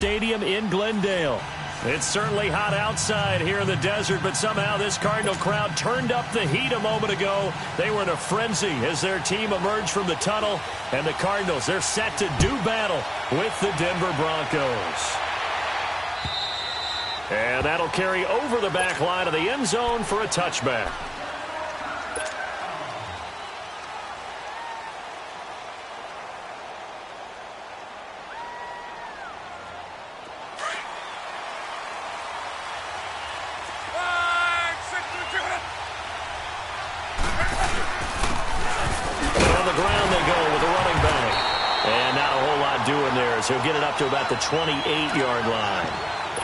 Stadium in Glendale. It's certainly hot outside here in the desert, but somehow this Cardinal crowd turned up the heat a moment ago. They were in a frenzy as their team emerged from the tunnel, and the Cardinals, they're set to do battle with the Denver Broncos. And that'll carry over the back line of the end zone for a touchback. He'll get it up to about the 28-yard line.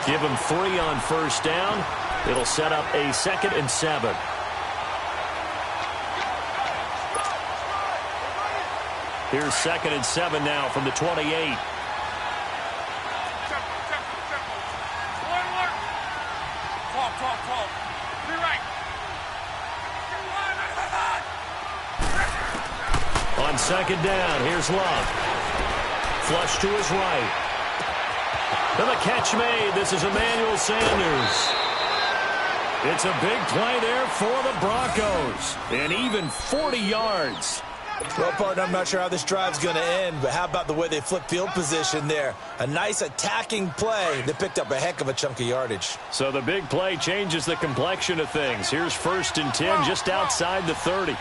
Give him 3 on first down. It'll set up a 2nd and 7. Here's 2nd and 7 now from the 28. On 2nd down, here's Love. Flush to his right. And the catch made. This is Emmanuel Sanders. It's a big play there for the Broncos. And even 40 yards. Well, partner, I'm not sure how this drive's going to end, but how about the way they flip field position there? A nice attacking play that picked up a heck of a chunk of yardage. So the big play changes the complexion of things. Here's 1st and 10 just outside the 30.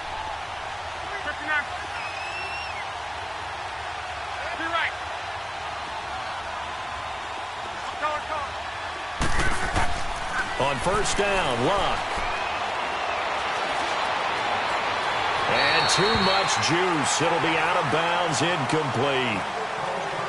On first down, Luck. And too much juice. It'll be out of bounds, incomplete.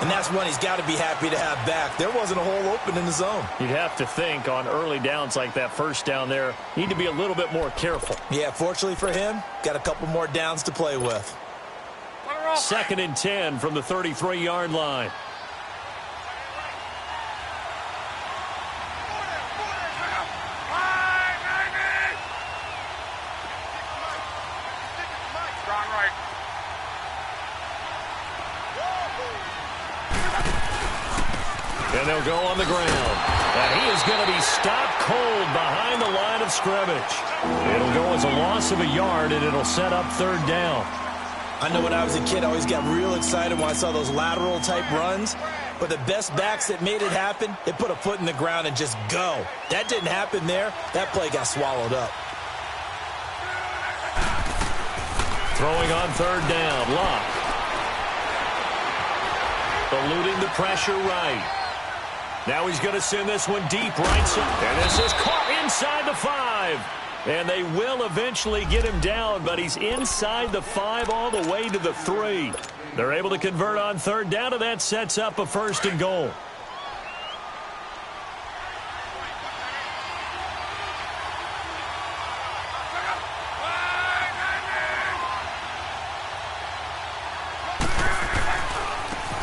And that's one he's got to be happy to have back. There wasn't a hole open in the zone. You'd have to think on early downs like that first down there, need to be a little bit more careful. Yeah, fortunately for him, got a couple more downs to play with. 2nd and 10 from the 33-yard line. And they'll go on the ground. And he is going to be stopped cold behind the line of scrimmage. It'll go as a loss of a yard, and it'll set up 3rd down. I know when I was a kid, I always got real excited when I saw those lateral-type runs. But the best backs that made it happen, they put a foot in the ground and just go. That didn't happen there. That play got swallowed up. Throwing on 3rd down, Luck. Eluding the pressure right. Now he's going to send this one deep right side. And this is caught inside the 5. And they will eventually get him down, but he's inside the 5 all the way to the 3. They're able to convert on 3rd down, and that sets up a 1st and goal.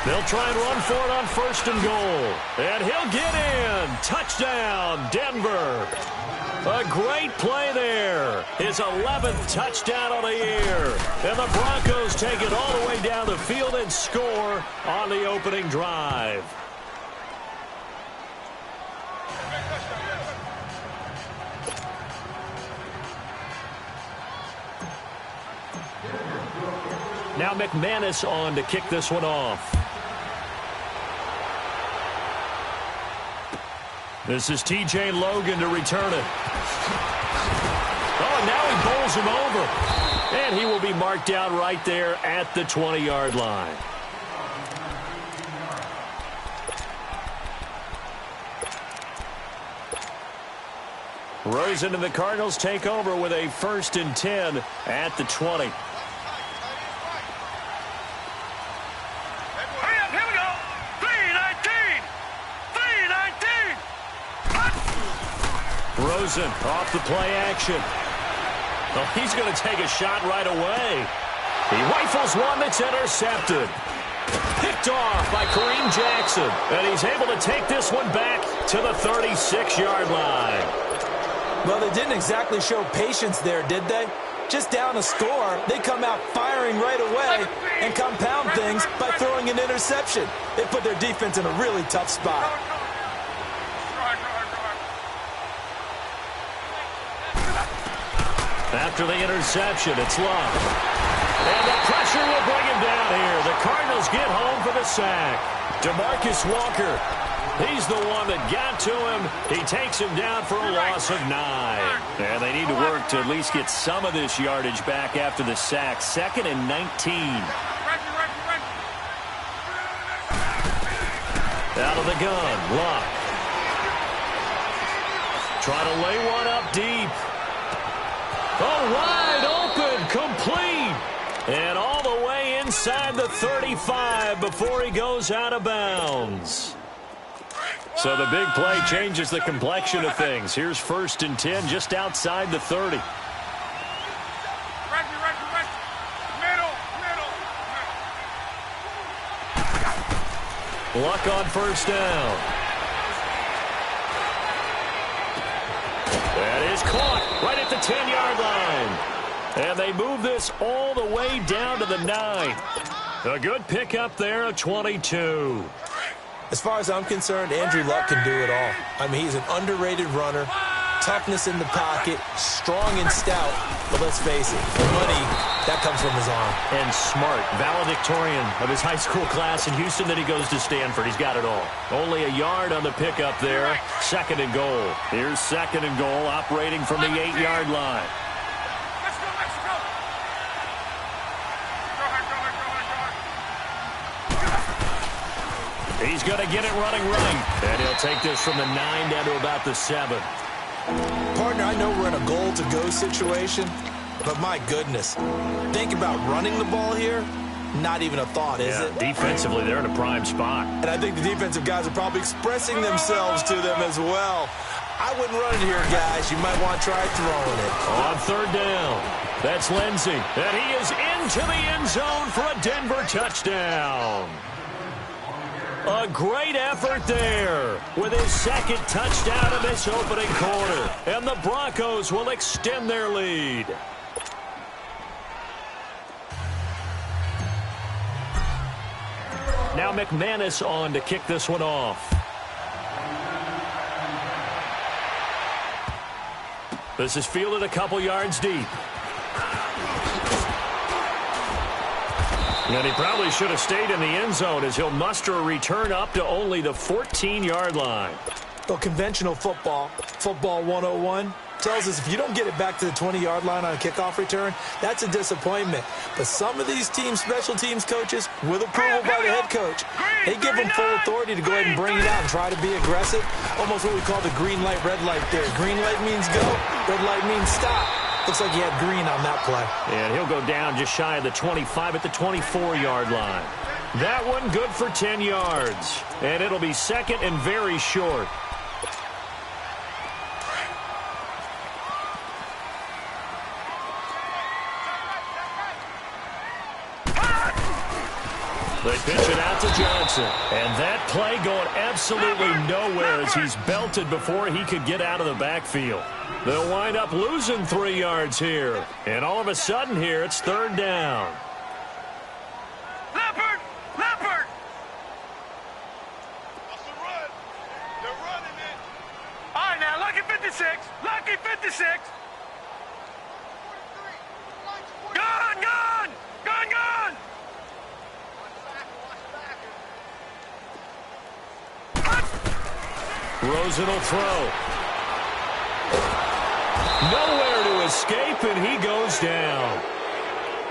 They'll try and run for it on 1st and goal. And he'll get in. Touchdown, Denver. A great play there. His 11th touchdown of the year. And the Broncos take it all the way down the field and score on the opening drive. Now McManus on to kick this one off. This is T.J. Logan to return it. Oh, and now he bowls him over. And he will be marked down right there at the 20-yard line. Rosen and the Cardinals take over with a 1st and 10 at the 20. Rosen off the play action. Well, he's going to take a shot right away. He rifles one that's intercepted. Picked off by Kareem Jackson. And he's able to take this one back to the 36-yard line. Well, they didn't exactly show patience there, did they? Just down a score, they come out firing right away and compound things by throwing an interception. They put their defense in a really tough spot. After the interception, it's Love. And the pressure will bring him down here. The Cardinals get home for the sack. DeMarcus Walker, he's the one that got to him. He takes him down for a loss of 9. And they need to work to at least get some of this yardage back after the sack. 2nd and 19. Out of the gun, Luck. Try to lay one up deep. Oh, wide open, complete. And all the way inside the 35 before he goes out of bounds. So the big play changes the complexion of things. Here's 1st and 10 just outside the 30. Luck on 1st down. That is caught right at the 10-yard line. And they move this all the way down to the 9. A good pickup there at 22. As far as I'm concerned, Andrew Luck can do it all. I mean, he's an underrated runner, toughness in the pocket, strong and stout. But let's face it, the money, that comes from his arm. And smart, valedictorian of his high school class in Houston, then he goes to Stanford. He's got it all. Only a yard on the pickup there. 2nd and goal. Here's 2nd and goal, operating from the 8-yard line. He's going to get it running right. And he'll take this from the 9 down to about the 7. Partner, I know we're in a goal-to-go situation, but my goodness, think about running the ball here. Not even a thought, is it? Defensively, they're in a prime spot. And I think the defensive guys are probably expressing themselves to them as well. I wouldn't run it here, guys. You might want to try throwing it. On 3rd down, that's Lindsey. And he is into the end zone for a Denver touchdown. A great effort there with his 2nd touchdown of this opening quarter. And the Broncos will extend their lead. Now McManus on to kick this one off. This is fielded a couple yards deep. And he probably should have stayed in the end zone as he'll muster a return up to only the 14-yard line. Well, conventional football 101, tells us if you don't get it back to the 20-yard line on a kickoff return, that's a disappointment. But some of these special teams coaches, with approval by the head coach, they give them full authority to go ahead and bring it out and try to be aggressive. Almost what we call the green light, red light there. Green light means go, red light means stop. Looks like he had green on that play. And he'll go down just shy of the 25 at the 24-yard line. That one good for 10 yards. And it'll be 2nd and very short. They pitch it out to Johnson. And that play going absolutely nowhere as he's belted before he could get out of the backfield. They'll wind up losing 3 yards here. And all of a sudden here, it's 3rd down. Leopard! Leopard! What's the run? They're running it. All right, now, Lucky 56. Lucky 56. Gone, gone! Gone, gone! Rosen will throw. Nowhere to escape, and he goes down.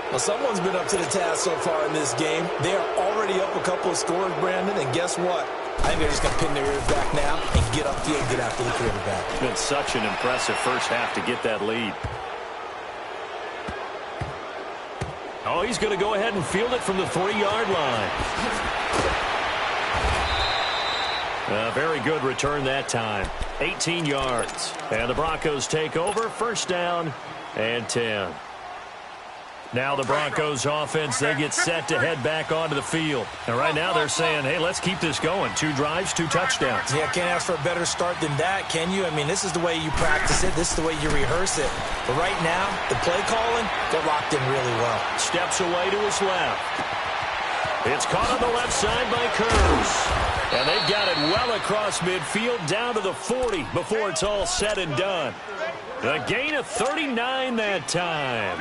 Well, someone's been up to the task so far in this game. They are already up a couple of scores, Brandon, and guess what? I think they're just going to pin their ears back now and get upfield, get after the quarterback. It's been such an impressive first half to get that lead. Oh, he's going to go ahead and field it from the 3-yard line. A very good return that time. 18 yards. And the Broncos take over. 1st down and 10. Now the Broncos offense, they get set to head back onto the field. And right now they're saying, hey, let's keep this going. 2 drives, 2 touchdowns. Yeah, can't ask for a better start than that, can you? I mean, this is the way you practice it. This is the way you rehearse it. But right now, the play calling, they're locked in really well. Steps away to his left. It's caught on the left side by Kurz. And they've got it well across midfield down to the 40 before it's all said and done. A gain of 39 that time.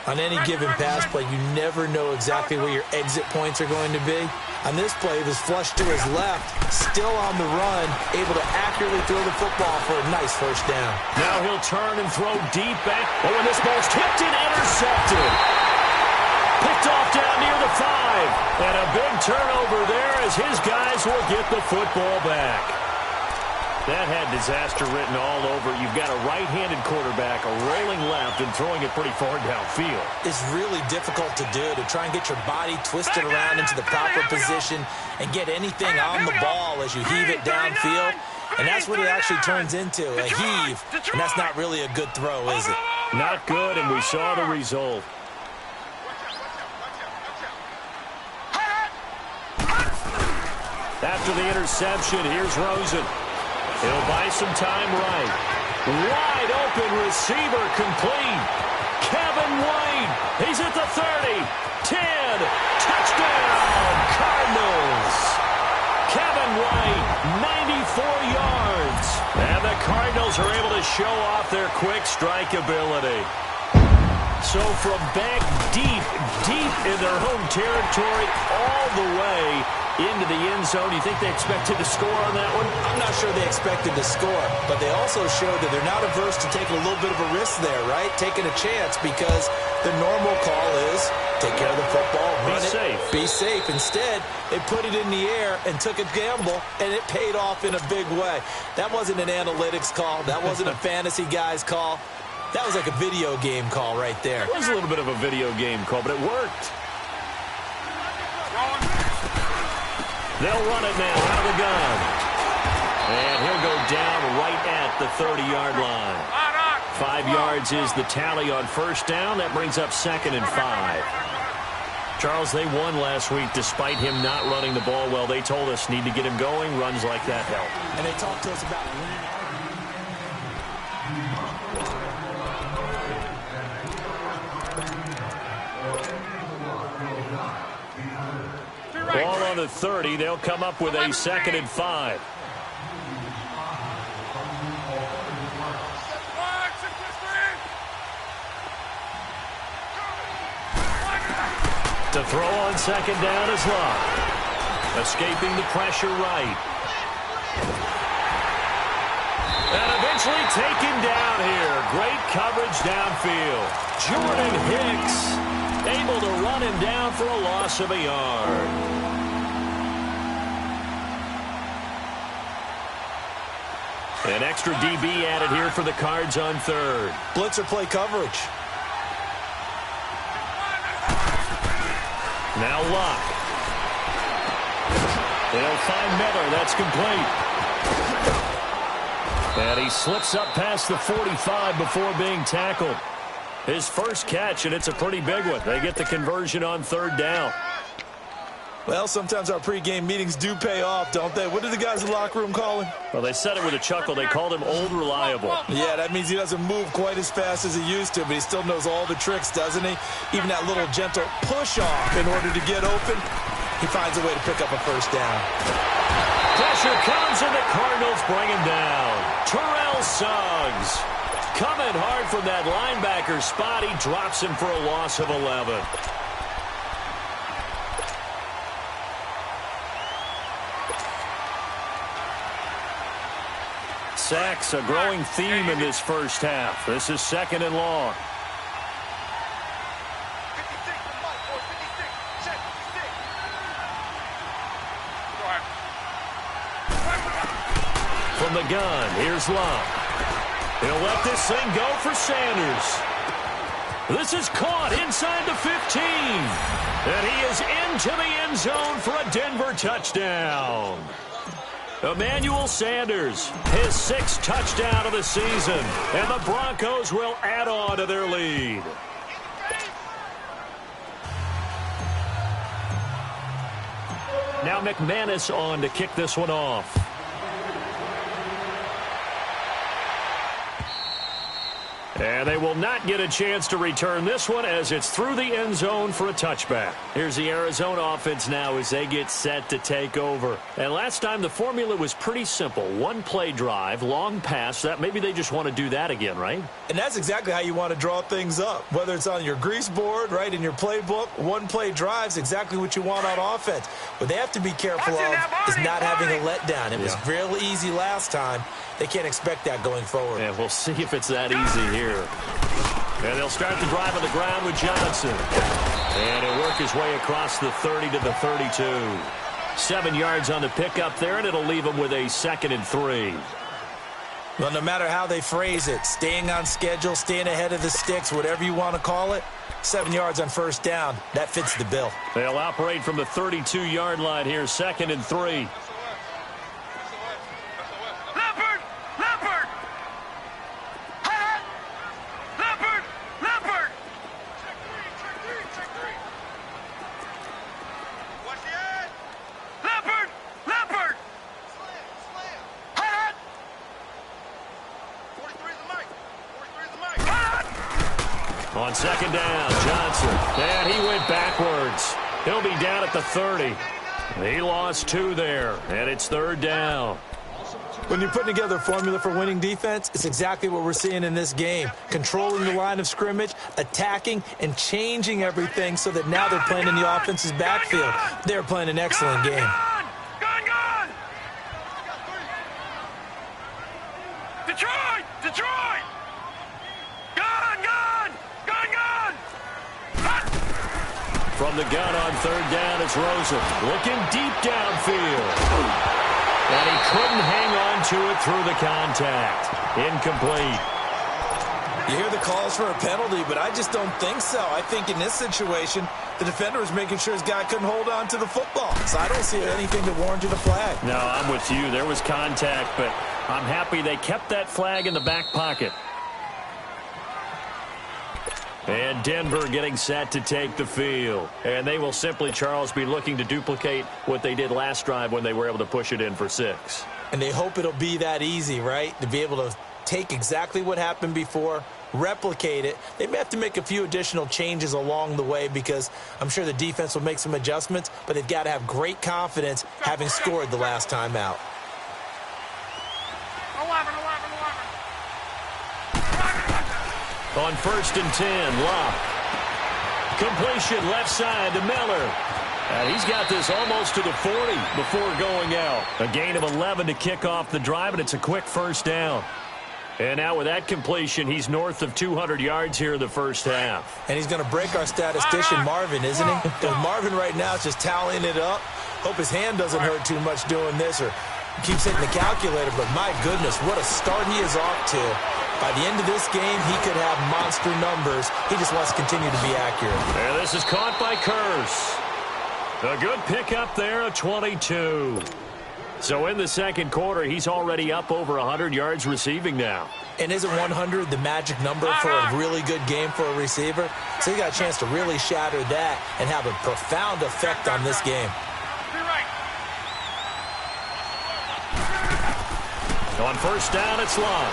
On any given pass play, you never know exactly where your exit points are going to be. On this play, it was flushed to his left, still on the run, able to accurately throw the football for a nice first down. Now he'll turn and throw deep back. Oh, and this ball's tipped and intercepted. Picked off down near the 5. And a big turnover there as his guys will get the football back. That had disaster written all over. You've got a right-handed quarterback, a rolling left, and throwing it pretty far downfield. It's really difficult to do, to try and get your body twisted around into the proper position and get anything on the ball as you heave it downfield. And that's what it actually turns into, a heave. And that's not really a good throw, is it? Not good, and we saw the result. After the interception, here's Rosen. He'll buy some time right. Wide open receiver complete. Kevin White. He's at the 30. 10. Touchdown, Cardinals. Kevin White, 94 yards. And the Cardinals are able to show off their quick strike ability. So from back deep in their home territory, all the way into the end zone. Do you think they expected to score on that one? I'm not sure they expected to score, but they also showed that they're not averse to taking a little bit of a risk there, right? Taking a chance, because the normal call is take care of the football, run it, safe. Be safe. Instead, they put it in the air and took a gamble, and it paid off in a big way. That wasn't an analytics call. That wasn't a fantasy guy's call. That was like a video game call right there. It was a little bit of a video game call, but it worked. They'll run it now out of the gun. And he'll go down right at the 30-yard line. 5 yards is the tally on first down. That brings up 2nd and 5. Charles, they won last week despite him not running the ball well. They told us need to get him going. Runs like that help. And they talked to us about winning. Ball on the 30. They'll come up with a 2nd and 5. To throw on 2nd down is Love. Escaping the pressure right. And eventually taken down here. Great coverage downfield. Jordan Hicks able to run him down for a loss of a yard. An extra DB added here for the Cards on 3rd. Blitzer play coverage. Now Luck. They'll find Miller. That's complete. And he slips up past the 45 before being tackled. His first catch, and it's a pretty big one. They get the conversion on 3rd down. Well, sometimes our pregame meetings do pay off, don't they? What did the guys in the locker room call him? Well, they said it with a chuckle. They called him Old Reliable. Yeah, that means he doesn't move quite as fast as he used to, but he still knows all the tricks, doesn't he? Even that little gentle push-off in order to get open, he finds a way to pick up a first down. Pressure comes, and the Cardinals bring him down. Terrell Suggs coming hard from that linebacker spot. He drops him for a loss of 11. Sacks, a growing theme in this first half. This is 2nd and long. From the gun, here's Love. He'll let this thing go for Sanders. This is caught inside the 15. And he is into the end zone for a Denver touchdown. Emmanuel Sanders, his 6th touchdown of the season. And the Broncos will add on to their lead. Now McManus on to kick this one off. And they will not get a chance to return this one as it's through the end zone for a touchback. Here's the Arizona offense now as they get set to take over. And last time the formula was pretty simple. One play drive, long pass. That maybe they just want to do that again, right? And that's exactly how you want to draw things up. Whether it's on your grease board, right, in your playbook, one play drive's exactly what you want on offense. What they have to be careful of is not having a letdown. It was real easy last time. They can't expect that going forward. And we'll see if it's that easy here. And they'll start the drive on the ground with Johnson. And he'll work his way across the 30 to the 32. 7 yards on the pickup there, and it'll leave him with a 2nd and 3. Well, no matter how they phrase it, staying on schedule, staying ahead of the sticks, whatever you want to call it, 7 yards on first down, that fits the bill. They'll operate from the 32-yard line here, 2nd and 3. On 2nd down, Johnson. And he went backwards. He'll be down at the 30. He lost 2 there, and it's 3rd down. When you're putting together a formula for winning defense, it's exactly what we're seeing in this game. Controlling the line of scrimmage, attacking, and changing everything so that now they're playing in the offense's backfield. They're playing an excellent game. Detroit! Detroit! From the gun on 3rd down, it's Rosen. Looking deep downfield. And he couldn't hang on to it through the contact. Incomplete. You hear the calls for a penalty, but I just don't think so. I think in this situation, the defender was making sure his guy couldn't hold on to the football. So I don't see anything that warranted a flag. No, I'm with you. There was contact, but I'm happy they kept that flag in the back pocket. And Denver getting set to take the field. And they will simply, Charles, be looking to duplicate what they did last drive when they were able to push it in for 6. And they hope it'll be that easy, right? To be able to take exactly what happened before, replicate it. They may have to make a few additional changes along the way because I'm sure the defense will make some adjustments, but they've got to have great confidence having scored the last time out. 11. On 1st and 10, Locke. Completion left side to Miller. And he's got this almost to the 40 before going out. A gain of 11 to kick off the drive, and it's a quick 1st down. And now with that completion, he's north of 200 yards here in the first half. And he's going to break our statistician, Marvin, isn't he? Because Marvin right now is just tallying it up. Hope his hand doesn't hurt too much doing this or keeps hitting the calculator. But my goodness, what a start he is off to. By the end of this game, he could have monster numbers. He just wants to continue to be accurate. And this is caught by Curse. A good pickup there, a 22. So in the second quarter, he's already up over 100 yards receiving now. And isn't 100 the magic number for a really good game for a receiver? So he got a chance to really shatter that and have a profound effect on this game. On 1st down, it's Long.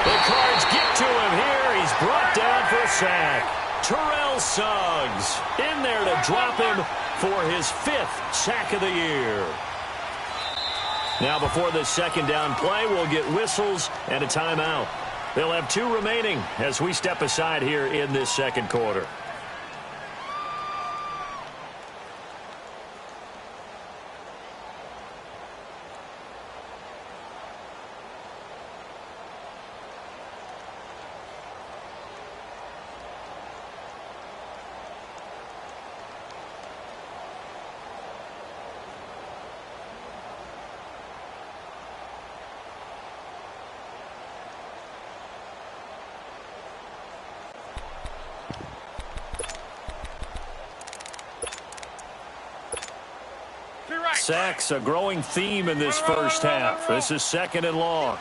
The Cards get to him here. He's brought down for a sack. Terrell Suggs in there to drop him for his 5th sack of the year. Now before this 2nd down play, we'll get whistles and a timeout. They'll have 2 remaining as we step aside here in this second quarter. Sacks, a growing theme in this first half. This is 2nd and long.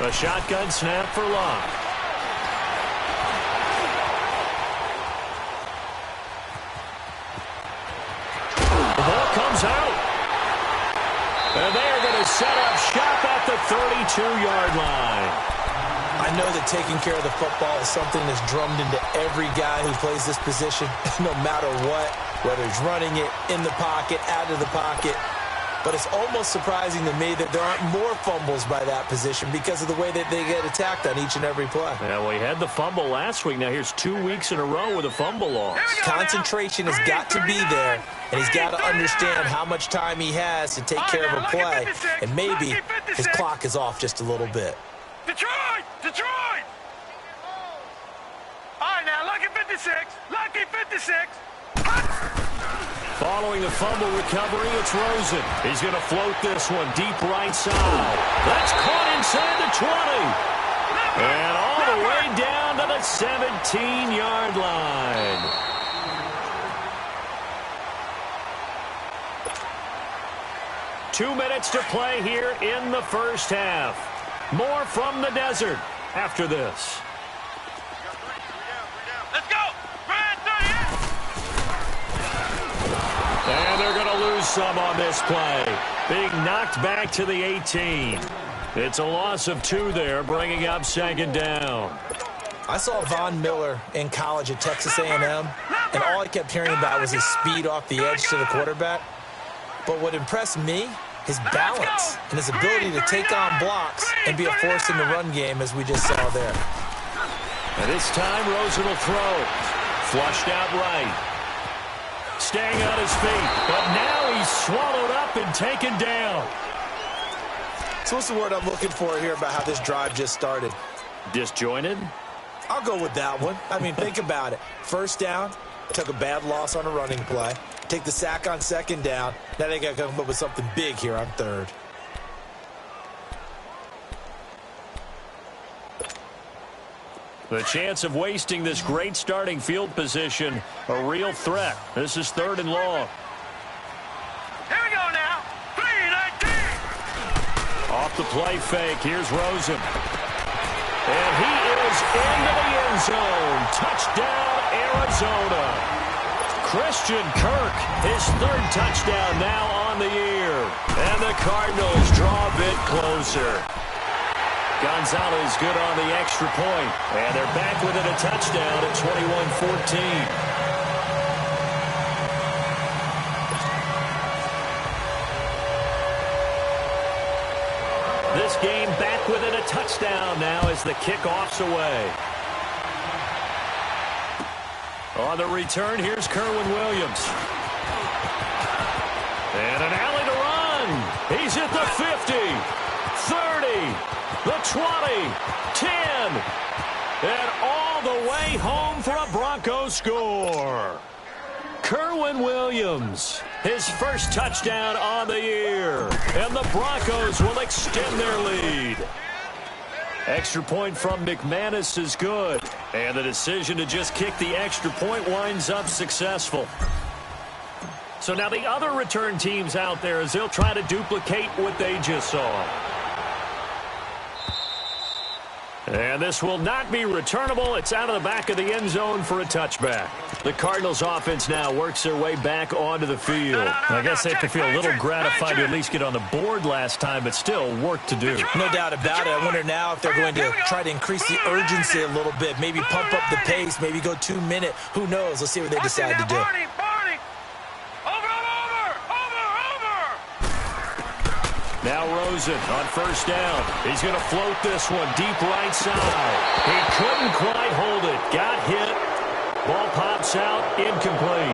A shotgun snap for Locke. The ball comes out. And they're going to set up shop at the 32-yard line. I know that taking care of the football is something that's drummed into every guy who plays this position, no matter what, whether he's running it, in the pocket, out of the pocket. But it's almost surprising to me that there aren't more fumbles by that position because of the way that they get attacked on each and every play. Yeah, we had the fumble last week. Now here's 2 weeks in a row with a fumble loss. Concentration has got to be there, and he's got to understand how much time he has to take care of a play, and maybe his clock is off just a little bit. Detroit! Detroit! All right, now, lucky 56. Lucky 56. Following the fumble recovery, it's Rosen. He's going to float this one deep right side. That's caught inside the 20. And all the way down to the 17-yard line. Two minutes to play here in the first half. More from the desert after this. Let's go! And they're going to lose some on this play. Being knocked back to the 18. It's a loss of 2 there, bringing up second down. I saw Von Miller in college at Texas A&M, and all I kept hearing about was his speed off the edge to the quarterback. But what impressed me, his balance and his ability to take on blocks and be a force in the run game, as we just saw there. And this time, Rosen will throw. Flushed out right. Staying on his feet, but now he's swallowed up and taken down. So what's the word I'm looking for here about how this drive just started? Disjointed? I'll go with that one. I mean, think about it. First down, took a bad loss on a running play. Take the sack on second down. Now they got to come up with something big here on third. The chance of wasting this great starting field position, a real threat. This is 3rd and long. Here we go now. 3-19. Off the play fake, here's Rosen. And he is into the end zone. Touchdown, Arizona. Christian Kirk, his 3rd touchdown now on the year. And the Cardinals draw a bit closer. Gonzalez good on the extra point. And they're back within a touchdown at 21-14. This game back within a touchdown now as the kickoff's away. On the return, here's Kerwin Williams. And an alley to run. He's at the 50, 30, the 20, 10, and all the way home for a Broncos score. Kerwin Williams, his first touchdown on the year, and the Broncos will extend their lead. Extra point from McManus is good, and the decision to just kick the extra point winds up successful. So now the other return teams out there as they'll try to duplicate what they just saw. And this will not be returnable. It's out of the back of the end zone for a touchback. The Cardinals offense now works their way back onto the field. I guess they have to feel a little gratified to at least get on the board last time, but still work to do. No doubt about it. I wonder now if they're going to try to increase the urgency a little bit, maybe pump up the pace, maybe go 2 minute. Who knows? Let's see what they decide to do. Now Rosen on first down. He's going to float this one deep right side. He couldn't quite hold it. Got hit. Ball pops out. Incomplete.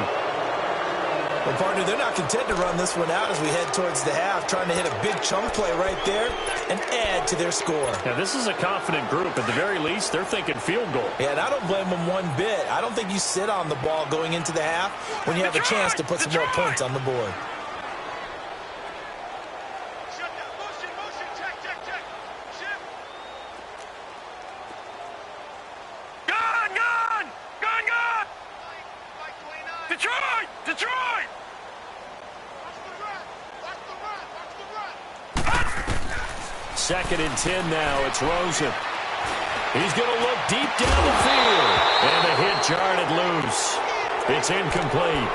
Well, partner, they're not content to run this one out as we head towards the half, trying to hit a big chunk play right there and add to their score. Now, this is a confident group. At the very least, they're thinking field goal. Yeah, and I don't blame them one bit. I don't think you sit on the ball going into the half when you have a chance to put some more points on the board. 2nd and 10 now. It's Rosen. He's going to look deep down the field. And the hit jarred it loose. It's incomplete.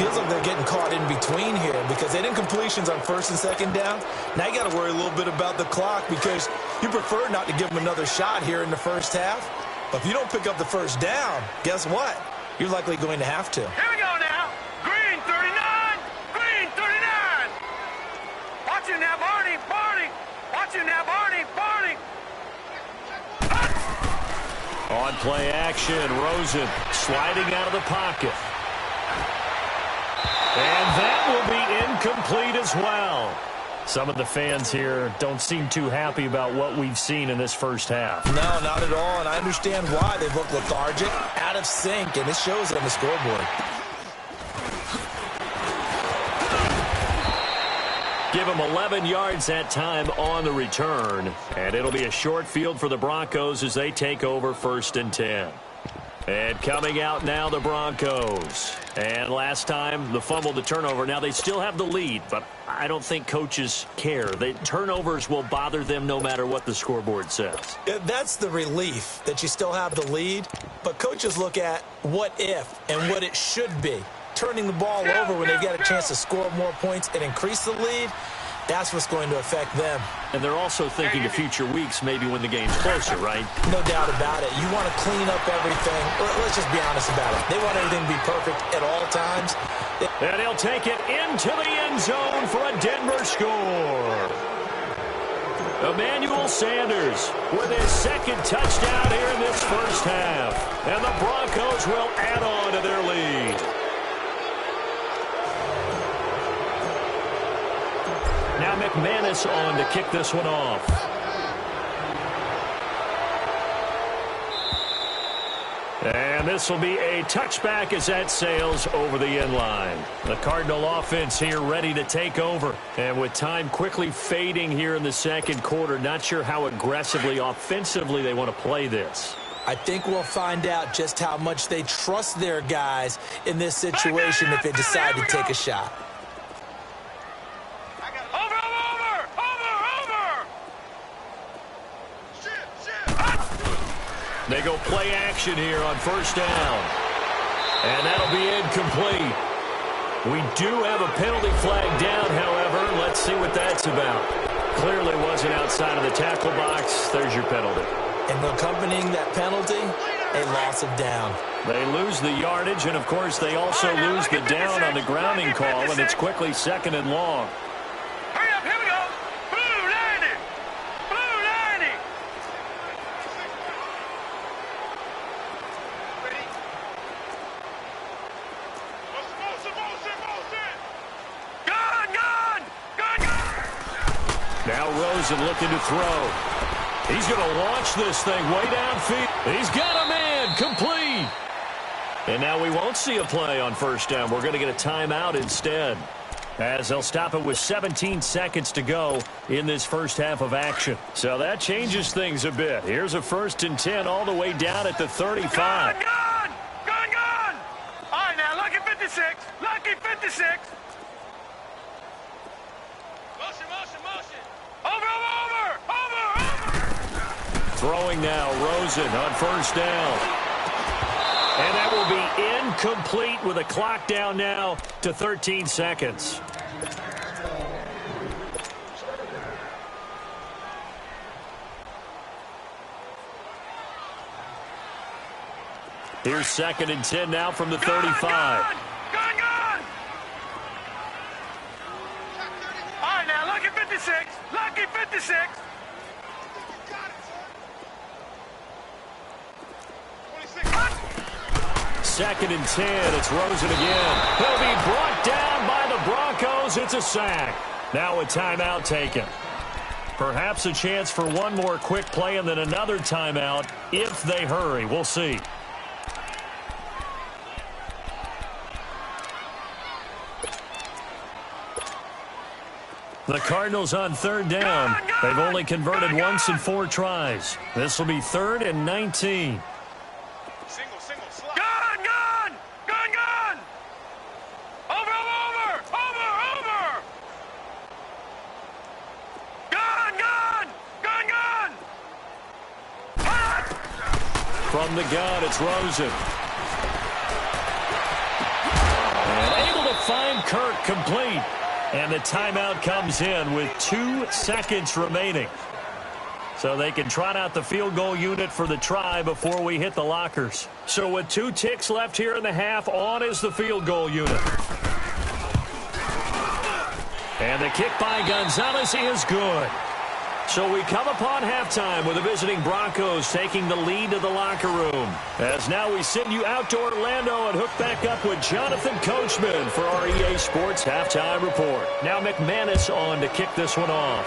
Feels like they're getting caught in between here because they didn't completions on 1st and 2nd down. Now you got to worry a little bit about the clock because you prefer not to give them another shot here in the first half. But if you don't pick up the 1st down, guess what? You're likely going to have to. Here we go now. Green 39. Green 39. Watch him now, Barney. Barney. Watch him now, Barney. Barney. On play action, Rosen sliding out of the pocket. And that will be incomplete as well. Some of the fans here don't seem too happy about what we've seen in this first half. No, not at all, and I understand why. They've looked lethargic, out of sync, and it shows on the scoreboard. Give them 11 yards that time on the return, and it'll be a short field for the Broncos as they take over 1st and 10. And coming out now, the Broncos. And last time, the fumble, the turnover. Now, they still have the lead, but I don't think coaches care. Turnovers will bother them no matter what the scoreboard says. That's the relief, that you still have the lead. But coaches look at what if and what it should be. Turning the ball over when they've got a chance to score more points and increase the lead, that's what's going to affect them. And they're also thinking of future weeks, maybe when the game's closer, right? No doubt about it. You want to clean up everything. Let's just be honest about it. They want everything to be perfect at all times. And he'll take it into the end zone for a Denver score. Emmanuel Sanders with his 2nd touchdown here in this first half. And the Broncos will add on to their lead. Now McManus on to kick this one off. And this will be a touchback as that sails over the end line. The Cardinal offense here ready to take over. And with time quickly fading here in the 2nd quarter, not sure how aggressively, offensively they want to play this. I think we'll find out just how much they trust their guys in this situation if they decide to take a shot. They go play action here on 1st down. And that'll be incomplete. We do have a penalty flag down, however. Let's see what that's about. Clearly wasn't outside of the tackle box. There's your penalty. And accompanying that penalty, a loss of down. They lose the yardage, and, of course, they also lose the down on the grounding call, and it's quickly 2nd and long. Hurry up, here we go. Blue 90. Blue 90. Now Rosen looking to throw. He's going to launch this thing way downfield. He's got a man complete. And now we won't see a play on 1st down. We're going to get a timeout instead, as they'll stop it with 17 seconds to go in this first half of action. So that changes things a bit. Here's a 1st and 10 all the way down at the 35. Gone! Gone! All right, now, lucky 56. Lucky 56. Motion. Over. Throwing now, Rosen on 1st down. And that will be incomplete with a clock down now to 13 seconds. Here's 2nd and 10 now from the 35. Gone! All right, now, lucky 56. Lucky 56. 2nd and 10. It's Rosen again. He'll be brought down by the Broncos. It's a sack. Now a timeout taken. Perhaps a chance for one more quick play and then another timeout if they hurry. We'll see. The Cardinals on 3rd down. They've only converted once in 4 tries. This will be 3rd and 19. Gone! Over! From the gun, it's Rosen. And able to find Kirk complete. And the timeout comes in with 2 seconds remaining. So they can trot out the field goal unit for the try before we hit the lockers. So with 2 ticks left here in the half, on is the field goal unit. And the kick by Gonzalez is good. So we come upon halftime with the visiting Broncos taking the lead to the locker room. As now we send you out to Orlando and hook back up with Jonathan Coachman for our EA Sports Halftime Report. Now McManus on to kick this one off.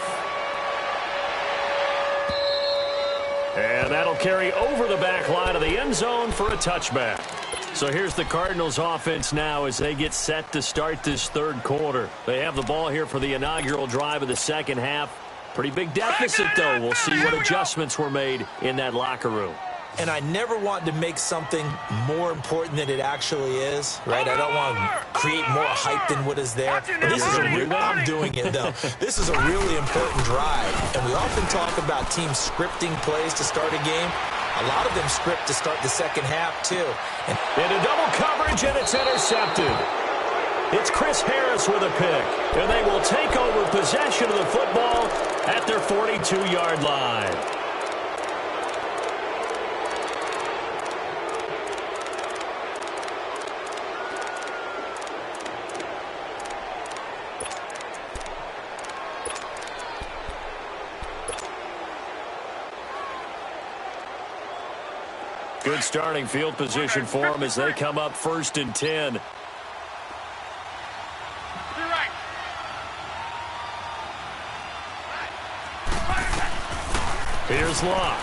And that'll carry over the back line of the end zone for a touchback. So here's the Cardinals offense now as they get set to start this third quarter. They have the ball here for the inaugural drive of the second half. Pretty big deficit, though. We'll see what adjustments were made in that locker room. And I never want to make something more important than it actually is, right? I don't want to create more hype than what is there. But this is I'm doing it, though. This is a really important drive. And we often talk about teams scripting plays to start a game. A lot of them script to start the second half, too. And into double coverage, and it's intercepted. It's Chris Harris with a pick, and they will take over possession of the football at their 42-yard line. Good starting field position for them as they come up 1st and 10. Here's Locke.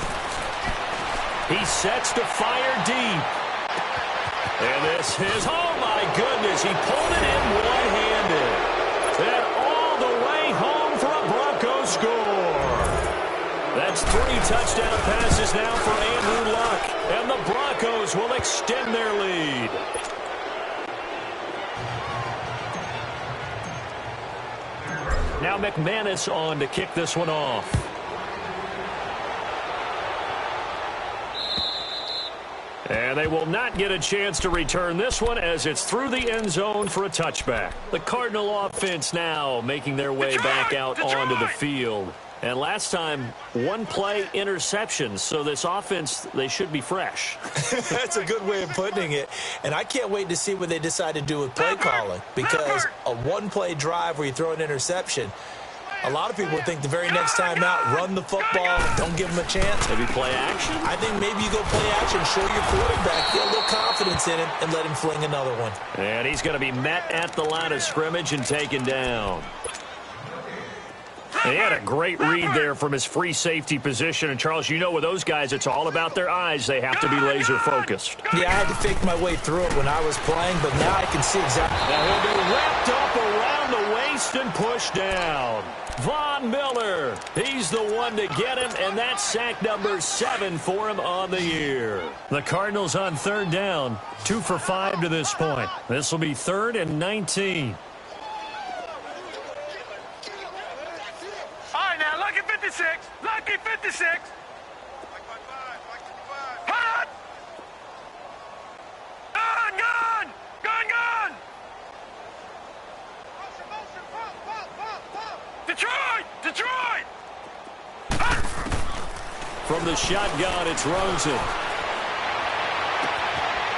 He sets to fire deep. And this is, oh my goodness, he pulled it in one-handed. And all the way home for a Broncos score. That's 3 touchdown passes now for Andrew Luck. And the Broncos will extend their lead. Now McManus on to kick this one off. And they will not get a chance to return this one as it's through the end zone for a touchback. The Cardinal offense now making their way back out onto the field. And last time, 1 play interception. So this offense, they should be fresh. That's a good way of putting it. And I can't wait to see what they decide to do with play calling. Because a 1-play drive where you throw an interception, a lot of people think the very next time out, run the football, don't give them a chance. Maybe play action? I think maybe you go play action, show your quarterback, get a little confidence in him, and let him fling another one. And he's going to be met at the line of scrimmage and taken down. He had a great read there from his free safety position. And, Charles, you know with those guys, it's all about their eyes. They have to be laser-focused. Yeah, I had to fake my way through it when I was playing, but now I can see exactly. Now he'll be wrapped up around the waist and pushed down. Von Miller, he's the one to get him, and that's sack number 7 for him on the year. The Cardinals on 3rd down, 2 for 5 to this point. This will be 3rd and 19. All right, now, lucky 56. Lucky 56. Hot! Gun, gun! Gun, gun! Detroit! Detroit! Hot! From the shotgun, it's Rosen.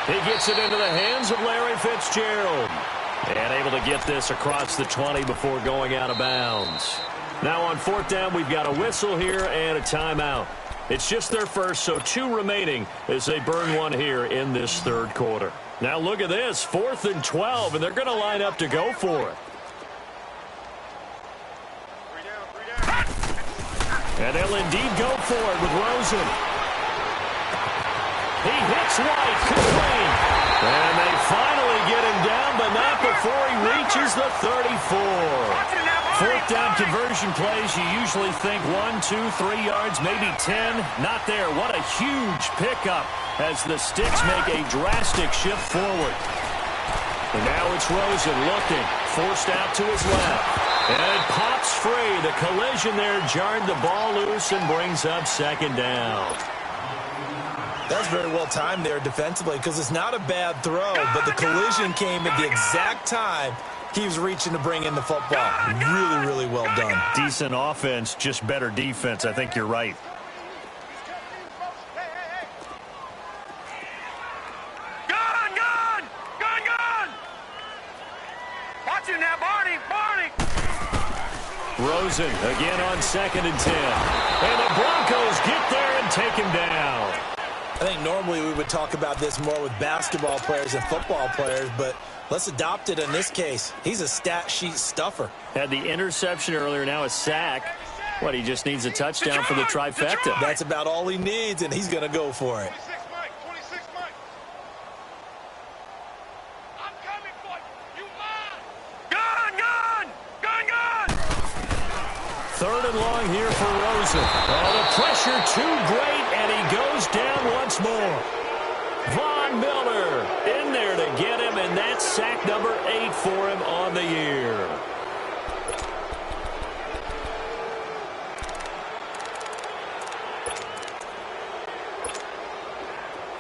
He gets it into the hands of Larry Fitzgerald. And able to get this across the 20 before going out of bounds. Now on 4th down, we've got a whistle here and a timeout. It's just their first, so 2 remaining as they burn one here in this 3rd quarter. Now look at this, 4th and 12, and they're going to line up to go for it. And they'll indeed go for it with Rosen. He hits White, complete. And they finally get him down, but not before he reaches the 34. 4th down conversion plays, you usually think 1, 2, 3 yards, maybe 10. Not there. What a huge pickup as the Sticks make a drastic shift forward. And now it's Rosen looking, forced out to his left. And it pops free. The collision there jarred the ball loose and brings up 2nd down. That's very well timed there defensively because it's not a bad throw, but the collision came at the exact time he was reaching to bring in the football. Really, really well done. Decent offense, just better defense. I think you're right. Watch it now, Barney! Rosen again on 2nd and 10. And the Broncos get there and take him down. I think normally we would talk about this more with basketball players and football players, but let's adopt it in this case. He's a stat sheet stuffer. Had the interception earlier, now a sack. What, he just needs a touchdown for the trifecta. That's about all he needs, and he's going to go for it. Third and long here for Rosen. Oh, the pressure too great, and he goes down once more. Von Miller in there to get him, and that's sack number 8 for him on the year.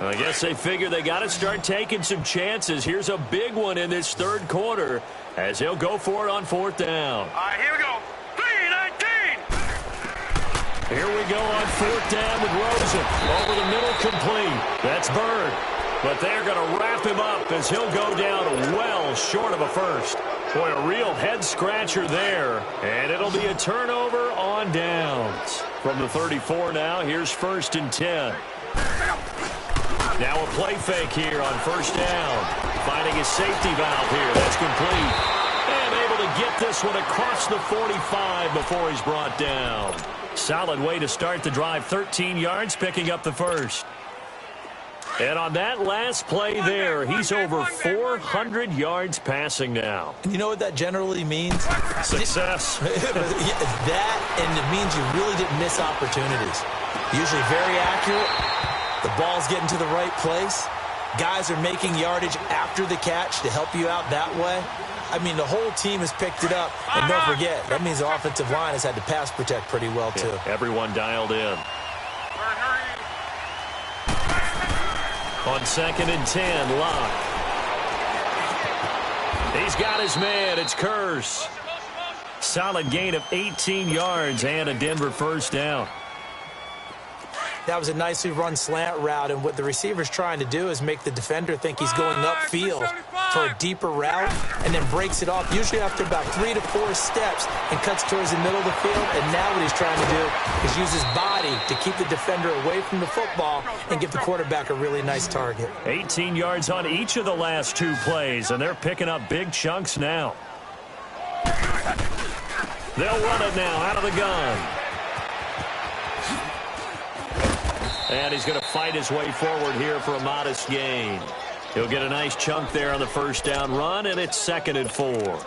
I guess they figure they got to start taking some chances. Here's a big one in this third quarter as he'll go for it on 4th down. All right, here we go. 3-19. Here we go on 4th down with Rosen. Over the middle, complete. That's Bird. But they're going to wrap him up as he'll go down well short of a first. Boy, a real head-scratcher there. And it'll be a turnover on downs. From the 34 now, here's 1st and 10. Now a play fake here on 1st down. Finding his safety valve here. That's complete. And able to get this one across the 45 before he's brought down. Solid way to start the drive. 13 yards, picking up the first. And on that last play there, he's over 400 yards passing now. You know what that generally means? Success. That, and it means you really didn't miss opportunities. Usually very accurate. The ball's getting to the right place. Guys are making yardage after the catch to help you out that way. I mean, the whole team has picked it up. And don't forget, that means the offensive line has had to pass protect pretty well, too. Yeah, everyone dialed in. On 2nd and 10, Locke. He's got his man. It's Curse. Solid gain of 18 yards and a Denver 1st down. That was a nicely run slant route, and what the receiver's trying to do is make the defender think he's going upfield for a deeper route, and then breaks it off, usually after about 3 to 4 steps, and cuts towards the middle of the field. And now what he's trying to do is use his body to keep the defender away from the football and give the quarterback a really nice target. 18 yards on each of the last 2 plays, and they're picking up big chunks now. They'll run it now out of the gun. And he's going to fight his way forward here for a modest gain. He'll get a nice chunk there on the 1st down run, and it's 2nd and 4.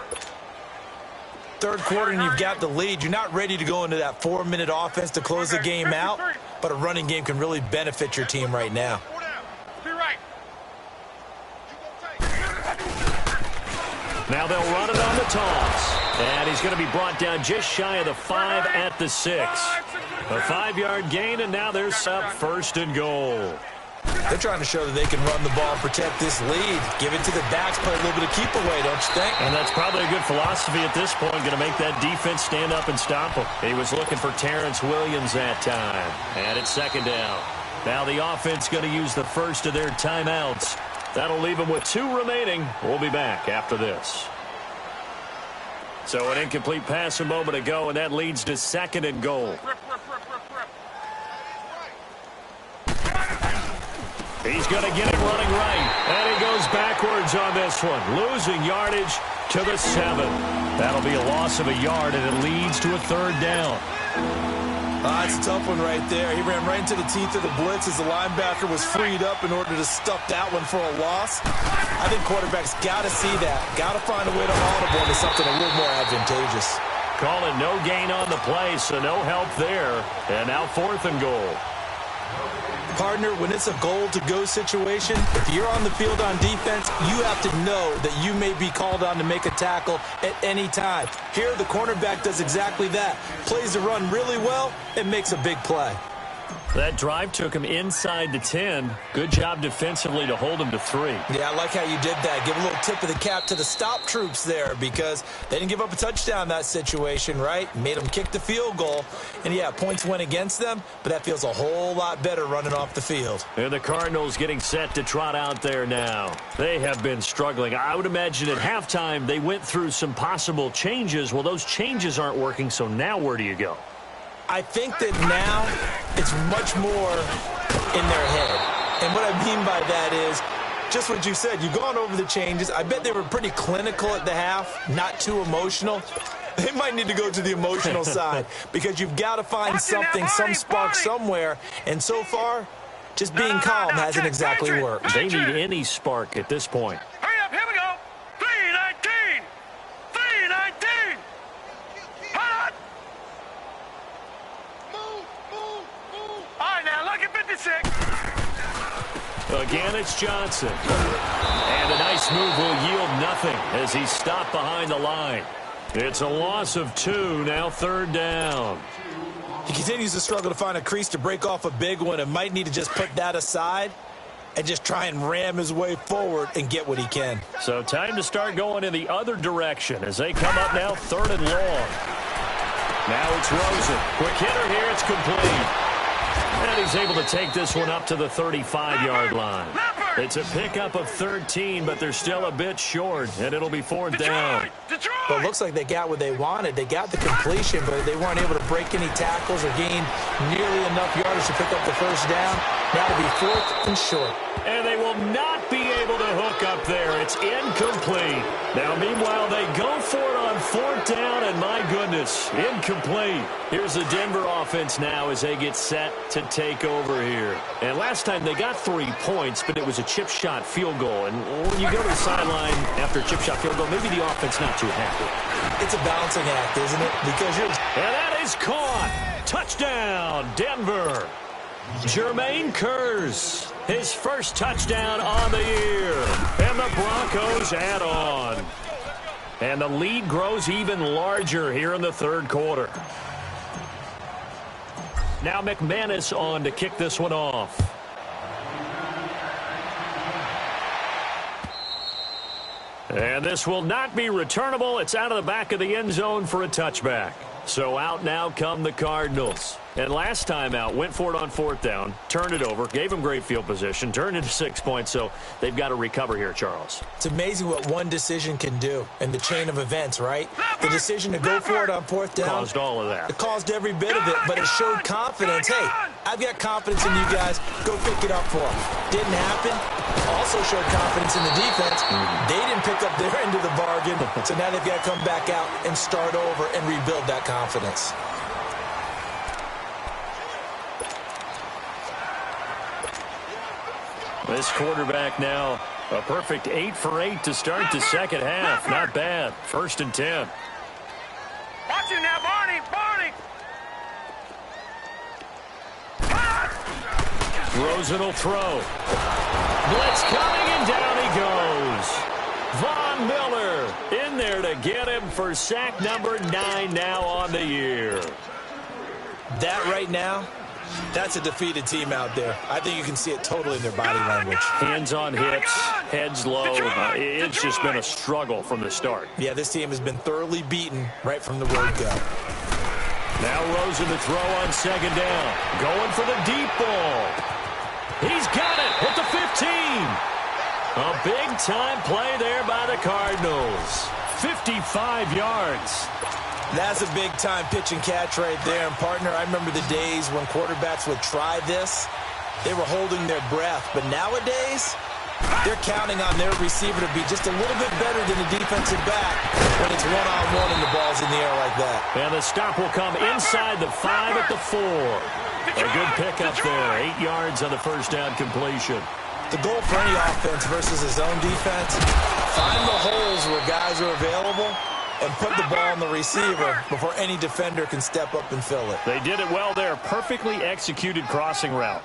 Third quarter, and you've got the lead. You're not ready to go into that 4-minute offense to close the game out, but a running game can really benefit your team right now. Now they'll run it on the toss. And he's going to be brought down just shy of the 5 at the 6. A 5-yard gain, and now they're up 1st and goal. They're trying to show that they can run the ball and protect this lead. Give it to the backs, play a little bit of keep away, don't you think? And that's probably a good philosophy at this point, going to make that defense stand up and stop him. He was looking for Terrence Williams that time. And it's 2nd down. Now the offense going to use the first of their timeouts. That'll leave them with 2 remaining. We'll be back after this. So an incomplete pass a moment ago, and that leads to 2nd and goal. He's going to get it running right. And he goes backwards on this one. Losing yardage to the 7. That'll be a loss of a yard, and it leads to a 3rd down. It's a tough one right there. He ran right into the teeth of the blitz as the linebacker was freed up in order to stuff that one for a loss. I think quarterbacks got to see that. Got to find a way to audible into something a little more advantageous. Calling no gain on the play, so no help there. And now 4th and goal. Partner, when it's a goal-to-go situation, if you're on the field on defense, you have to know that you may be called on to make a tackle at any time. Here, the cornerback does exactly that. Plays the run really well and makes a big play. That drive took him inside the 10. Good job defensively to hold him to 3. Yeah, I like how you did that. Give a little tip of the cap to the stop troops there because they didn't give up a touchdown in that situation, right? Made them kick the field goal. And, yeah, points went against them, but that feels a whole lot better running off the field. And the Cardinals getting set to trot out there now. They have been struggling. I would imagine at halftime they went through some possible changes. Well, those changes aren't working, so now where do you go? I think that now it's much more in their head. And what I mean by that is just what you said. You've gone over the changes. I bet they were pretty clinical at the half, not too emotional. They might need to go to the emotional side because you've got to find something, some spark somewhere. And so far, just being calm hasn't exactly worked. They need any spark at this point. Hurry up, here we go. 319. 319. Hot. All right, now look at 56. Again, it's Johnson. And a nice move will yield nothing as he's stopped behind the line. It's a loss of 2, now 3rd down. He continues to struggle to find a crease to break off a big one and might need to just put that aside and just try and ram his way forward and get what he can. So time to start going in the other direction as they come up now 3rd and long. Now it's Rosen. Quick hitter here. It's complete. And he's able to take this one up to the 35-yard line. It's a pickup of 13, but they're still a bit short, and it'll be 4th down. But it looks like they got what they wanted. They got the completion, but they weren't able to break any tackles or gain nearly enough yardage to pick up the 1st down. Now it'll be 4th and short. And they will not be able to hook up there. It's incomplete. Now, meanwhile, they go for it on 4th down, and my goodness, incomplete. Here's the Denver offense now as they get set to take over here. And last time they got 3 points, but it was a chip shot field goal. And when you go to the sideline after a chip shot field goal, maybe the offense not too happy. It's a balancing act, isn't it? Because you're... And that is caught. Touchdown, Denver. Jermaine Kearse, his first touchdown on the year. And the Broncos add on. And the lead grows even larger here in the 3rd quarter. Now McManus on to kick this one off. And this will not be returnable. It's out of the back of the end zone for a touchback. So out now come the Cardinals. And last time out, went for it on 4th down, turned it over, gave them great field position, turned into 6 points, so they've got to recover here, Charles. It's amazing what one decision can do in the chain of events, right? The decision to go for it on 4th down. Caused all of that. It caused every bit of it, but it showed confidence. Hey, I've got confidence in you guys. Go pick it up for them. Didn't happen. Also showed confidence in the defense. They didn't pick up their end of the bargain, so now they've got to come back out and start over and rebuild that confidence. This quarterback now, a perfect 8 for 8 to start the second half. Not bad. 1st and 10. Watch you now, Barney. Barney. Rosen will throw. Blitz coming, and down he goes. Von Miller in there to get him for sack number 9 now on the year. That right now, that's a defeated team out there. I think you can see it totally in their body language. Hands on hips, heads low. It's just been a struggle from the start. Yeah, this team has been thoroughly beaten right from the word go. Now Rosen to throw on 2nd down. Going for the deep ball. He's got it at the 15. A big-time play there by the Cardinals. 55 yards. That's a big-time pitch and catch right there. And, partner, I remember the days when quarterbacks would try this. They were holding their breath. But nowadays, they're counting on their receiver to be just a little bit better than the defensive back when it's one-on-one and the ball's in the air like that. And the stop will come inside the 5 at the 4. A good pickup there. 8 yards on the 1st down completion. The goal for any offense versus his own defense, find the holes where guys are available and put the ball on the receiver before any defender can step up and fill it. They did it well there. Perfectly executed crossing route.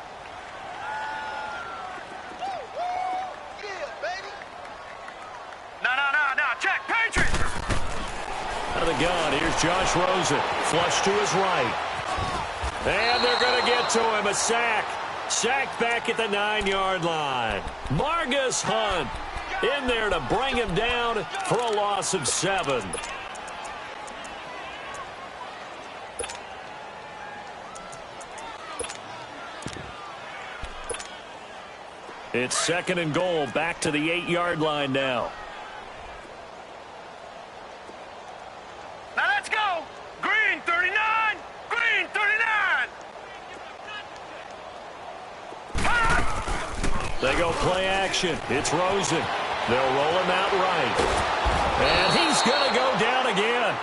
No. Check. Patriots. Out of the gun, here's Josh Rosen. Flush to his right. And they're going to get to him. A sack. Sacked back at the 9-yard line. Margus Hunt in there to bring him down for a loss of 7. It's 2nd and goal, back to the 8-yard line now. Now let's go. Green 39. Green 39. They go play action. It's Rosen. They'll roll him out right. And he's going to go down again.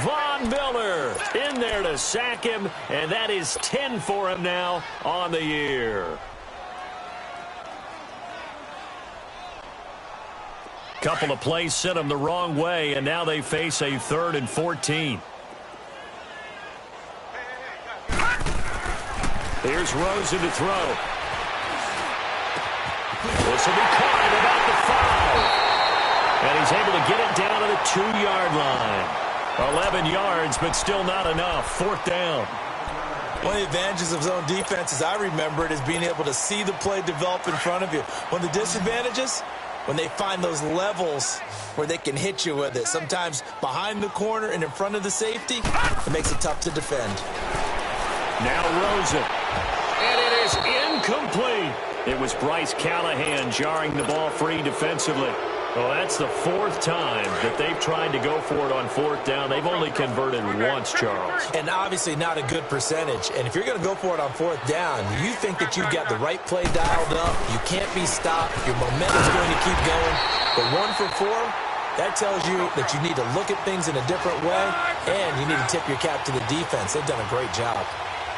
Von Miller in there to sack him, and that is 10 for him now on the year. Couple of plays sent them the wrong way, and now they face a 3rd and 14. Here's Rosen to throw. This will be caught at about the 5. And he's able to get it down to the 2-yard line. 11 yards, but still not enough. 4th down. One of the advantages of zone defense, as I remember it, is being able to see the play develop in front of you. One of the disadvantages, when they find those levels where they can hit you with it. Sometimes behind the corner and in front of the safety, it makes it tough to defend. Now Rosen. And it is incomplete. It was Bryce Callahan jarring the ball free defensively. Well, that's the 4th time that they've tried to go for it on 4th down. They've only converted once, Charles. And obviously not a good percentage. And if you're going to go for it on 4th down, you think that you've got the right play dialed up. You can't be stopped. Your momentum's going to keep going. But 1 for 4, that tells you that you need to look at things in a different way, and you need to tip your cap to the defense. They've done a great job.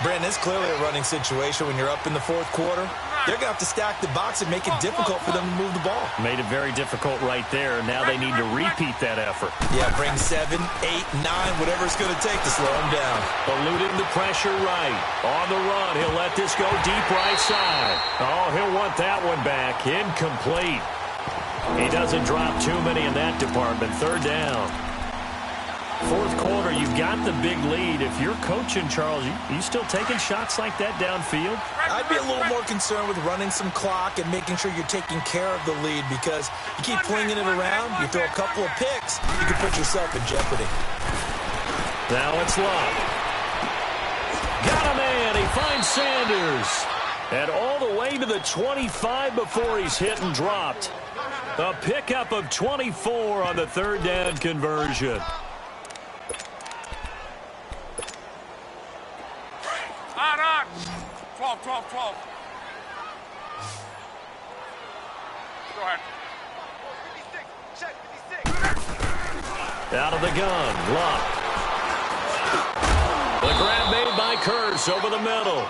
Brandon, it's clearly a running situation when you're up in the 4th quarter. They're going to have to stack the box and make it difficult for them to move the ball. Made it very difficult right there. Now they need to repeat that effort. Yeah, bring 7, 8, 9, whatever it's going to take to slow them down. Eluding the pressure right. On the run, he'll let this go deep right side. Oh, he'll want that one back. Incomplete. He doesn't drop too many in that department. 3rd down. 4th quarter, you've got the big lead. If you're coaching, Charles, you still taking shots like that downfield? I'd be a little more concerned with running some clock and making sure you're taking care of the lead, because you keep flinging it around, you throw a couple of picks, you can put yourself in jeopardy. Now it's Love. Got a man. He finds Sanders. And all the way to the 25 before he's hit and dropped. A pickup of 24 on the 3rd down conversion. On. 12. Go ahead. 56. Check 56. Out of the gun. Luck. The grab made by Kearse over the middle.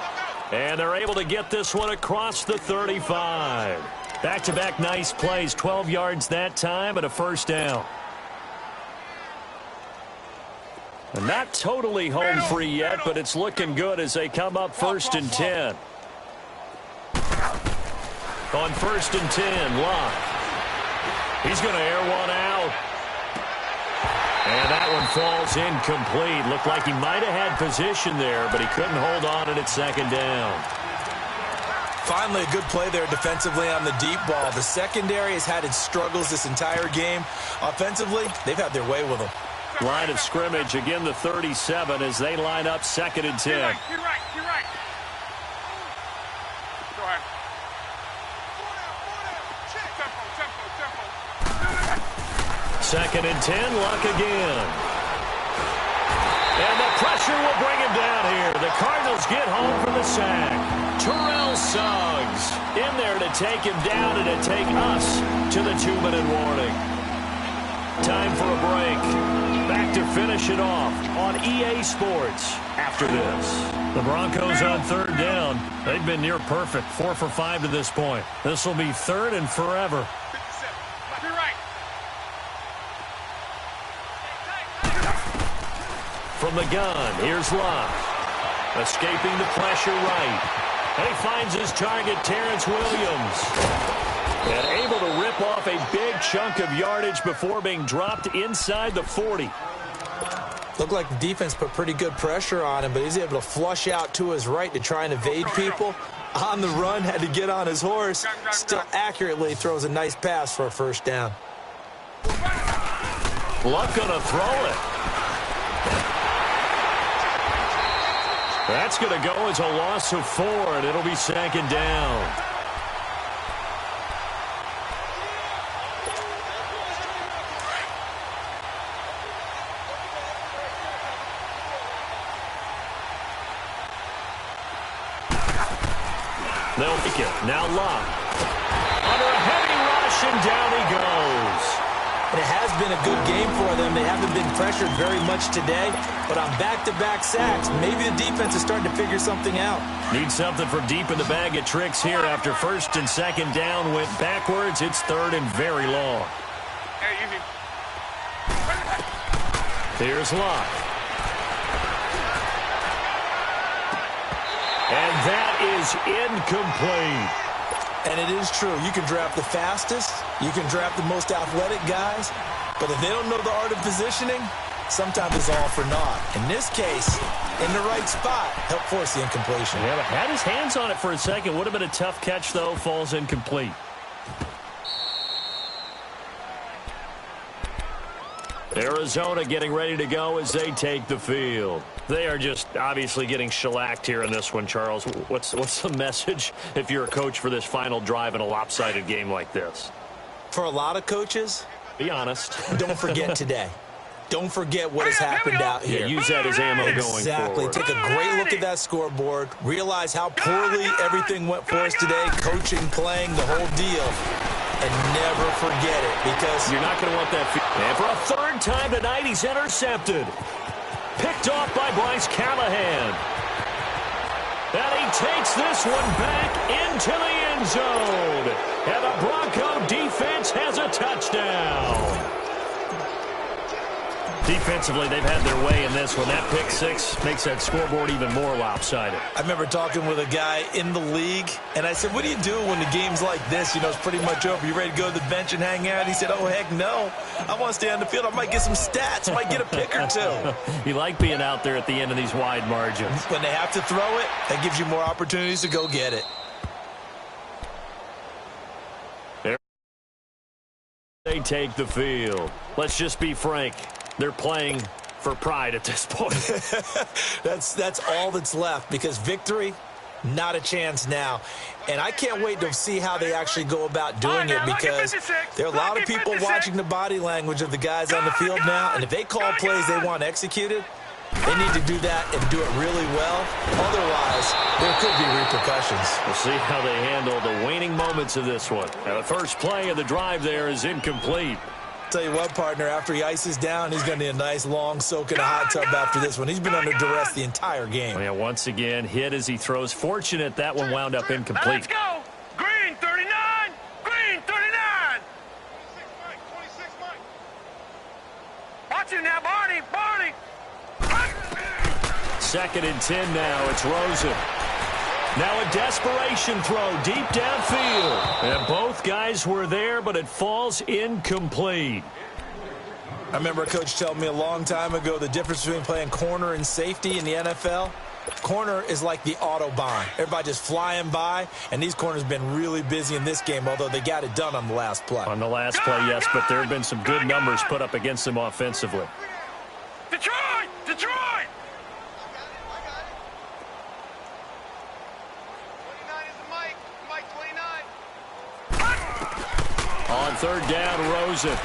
And they're able to get this one across the 35. Back-to-back nice plays. 12 yards that time and a 1st down. And not totally home free yet, but it's looking good as they come up 1st and 10. On 1st and 10, Locke. He's going to air one out. And that one falls incomplete. Looked like he might have had position there, but he couldn't hold on it at 2nd down. Finally, a good play there defensively on the deep ball. The secondary has had its struggles this entire game. Offensively, they've had their way with them. Line of scrimmage, again the 37 as they line up 2nd and 10. You're right. Go ahead. Tempo. 2nd and 10, Luck again. And the pressure will bring him down here. The Cardinals get home from the sack. Terrell Suggs in there to take him down and to take us to the 2-minute warning. Time for a break. Back to finish it off on EA Sports after this. The Broncos on 3rd down. They've been near perfect. 4 for 5 to this point. This will be 3rd and forever. 57. You're right. From the gun, here's Locke. Escaping the pressure right. And he finds his target, Terrence Williams. And able to rip off a big chunk of yardage before being dropped inside the 40. Looked like the defense put pretty good pressure on him, but he's able to flush out to his right to try and evade people. On the run, had to get on his horse. Still accurately throws a nice pass for a first down. Luck gonna throw it. That's gonna go as a loss of 4, and it'll be second down. They'll make it. Now Luck. Under a heavy rush, and down he goes. And it has been a good game for them. They haven't been pressured very much today, but on back-to-back sacks, maybe the defense is starting to figure something out. Need something from deep in the bag of tricks here after first and second down went backwards. It's third and very long. Here's Luck. And that is incomplete. And it is true. You can draft the fastest. You can draft the most athletic guys. But if they don't know the art of positioning, sometimes it's all for naught. In this case, in the right spot, help force the incompletion. Yeah, but had his hands on it for a second. Would have been a tough catch, though. Falls incomplete. Arizona getting ready to go as they take the field. They are just obviously getting shellacked here in this one, Charles. What's the message if you're a coach for this final drive in a lopsided game like this? For a lot of coaches, be honest. Don't forget today. Don't forget what has happened out here. Yeah, use that as ammo going forward. Exactly. Take a great look at that scoreboard. Realize how poorly everything went for us today. Coaching, playing, the whole deal. And never forget it, because you're not going to want that. And for a third time tonight, he's intercepted. Picked off by Bryce Callahan. And he takes this one back into the end zone. And the Bronco defense has a touchdown. Defensively, they've had their way in this one. That pick six makes that scoreboard even more lopsided. I remember talking with a guy in the league, and I said, what do you do when the game's like this? You know, it's pretty much over. You ready to go to the bench and hang out? He said, oh, heck no. I want to stay on the field. I might get some stats. I might get a pick or two. You like being out there at the end of these wide margins. When they have to throw it, that gives you more opportunities to go get it. They take the field. Let's just be frank. They're playing for pride at this point. That's all that's left, because victory, not a chance now. And I can't wait to see how they actually go about doing it, because there are a lot of people watching the body language of the guys on the field now, and if they call plays they want executed, they need to do that and do it really well. Otherwise, there could be repercussions. We'll see how they handle the waning moments of this one. Now, the first play of the drive there is incomplete. Tell you what, partner, after he ices down, he's going to need a nice long soak in a hot tub after this one. He's been under duress the entire game. Oh, yeah, once again, hit as he throws. Fortunate that one wound up incomplete. Now let's go. Green 39. Green 39. 26 Mike. Watch him now, Barney. Barney. Second and 10 now. It's Rosen. Now a desperation throw deep downfield. And both guys were there, but it falls incomplete. I remember a coach telling me a long time ago the difference between playing corner and safety in the NFL. Corner is like the Autobahn. Everybody just flying by, and these corners have been really busy in this game, although they got it done on the last play. On the last play, yes, but there have been some good numbers put up against them offensively. Detroit! Detroit! On third down, Rosen. And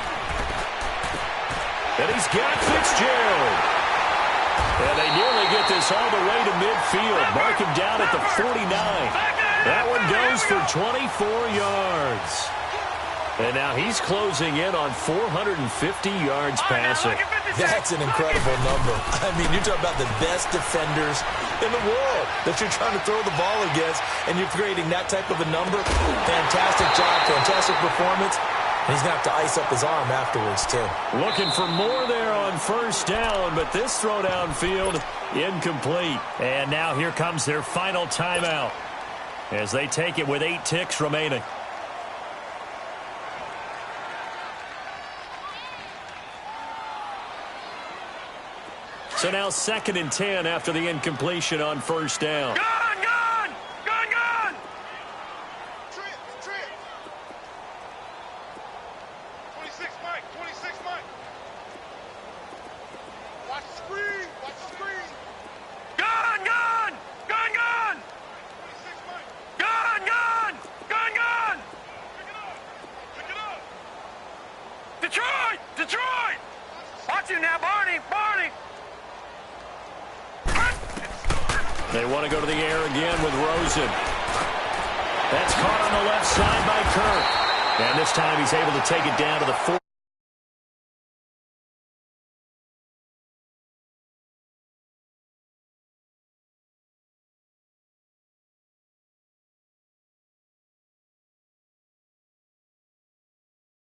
he's got Fitzgerald. And they nearly get this all the way to midfield. Mark him down at the 49. That one goes for 24 yards. And now he's closing in on 450 yards passing. That's an incredible number. I mean, you're talking about the best defenders in the world that you're trying to throw the ball against, and you're creating that type of a number. Fantastic job, fantastic performance. And he's going to have to ice up his arm afterwards, too. Looking for more there on first down, but this throw downfield incomplete. And now here comes their final timeout as they take it with 8 ticks remaining. So now 2nd and 10 after the incompletion on first down. Gun! Trip. 26 Mike. Watch the screen. Gun! 26 Mike. Gun! Pick it up. Detroit! Watch you now, Barney! They want to go to the air again with Rosen. That's caught on the left side by Kirk. And this time he's able to take it down to the 4.